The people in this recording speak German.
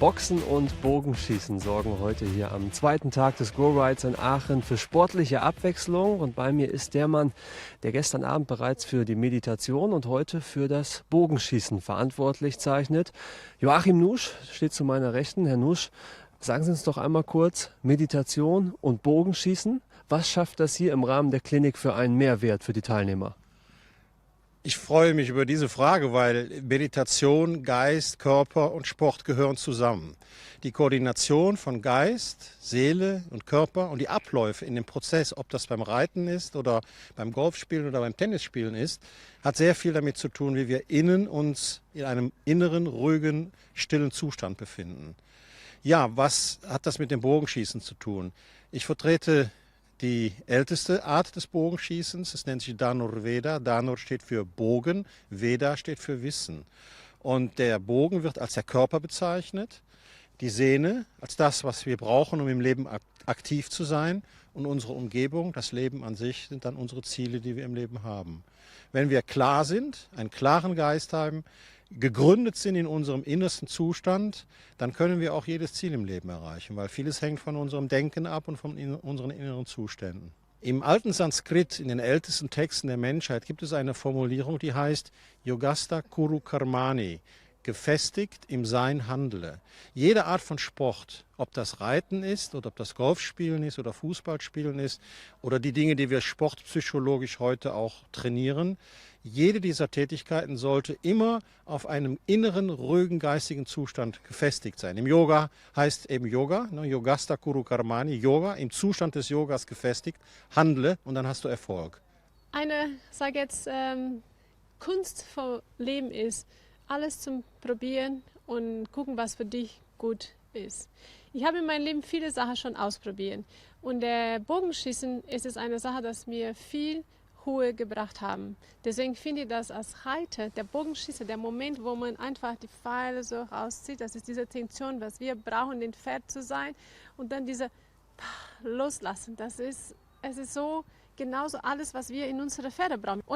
Boxen und Bogenschießen sorgen heute hier am zweiten Tag des Go Rides in Aachen für sportliche Abwechslung. Und bei mir ist der Mann, der gestern Abend bereits für die Meditation und heute für das Bogenschießen verantwortlich zeichnet. Joachim Nusch steht zu meiner Rechten. Herr Nusch, sagen Sie uns doch einmal kurz, Meditation und Bogenschießen. Was schafft das hier im Rahmen der Klinik für einen Mehrwert für die Teilnehmer? Ich freue mich über diese Frage, weil Meditation, Geist, Körper und Sport gehören zusammen. Die Koordination von Geist, Seele und Körper und die Abläufe in dem Prozess, ob das beim Reiten ist oder beim Golfspielen oder beim Tennisspielen ist, hat sehr viel damit zu tun, wie wir innen uns in einem inneren, ruhigen, stillen Zustand befinden. Ja, was hat das mit dem Bogenschießen zu tun? Ich vertrete die älteste Art des Bogenschießens. Es nennt sich Dhanur Veda. Dhanur steht für Bogen, Veda steht für Wissen. Und der Bogen wird als der Körper bezeichnet, die Sehne als das, was wir brauchen, um im Leben aktiv zu sein. Und unsere Umgebung, das Leben an sich, sind dann unsere Ziele, die wir im Leben haben. Wenn wir klar sind, einen klaren Geist haben, gegründet sind in unserem innersten Zustand, dann können wir auch jedes Ziel im Leben erreichen, weil vieles hängt von unserem Denken ab und von unseren inneren Zuständen. Im alten Sanskrit, in den ältesten Texten der Menschheit, gibt es eine Formulierung, die heißt Yogastha Kuru Karmani, gefestigt im Sein handle. Jede Art von Sport, ob das Reiten ist oder ob das Golfspielen ist oder Fußballspielen ist oder die Dinge, die wir sportpsychologisch heute auch trainieren, jede dieser Tätigkeiten sollte immer auf einem inneren, ruhigen, geistigen Zustand gefestigt sein. Im Yoga heißt eben Yoga, Yogastha Kuru Karmani, Yoga, im Zustand des Yogas gefestigt, handle und dann hast du Erfolg. Sag jetzt, Kunst vom Leben ist, alles zum Probieren und gucken, was für dich gut ist. Ich habe in meinem Leben viele Sachen schon ausprobiert und der Bogenschießen ist es eine Sache, das mir viel Ruhe gebracht haben. Deswegen finde ich das als Reiter, der Bogenschießer, der Moment, wo man einfach die Pfeile so rauszieht, das ist diese Tension, was wir brauchen, den Pferd zu sein und dann diese Loslassen. Es ist so genauso alles, was wir in unsere Pferde brauchen. Und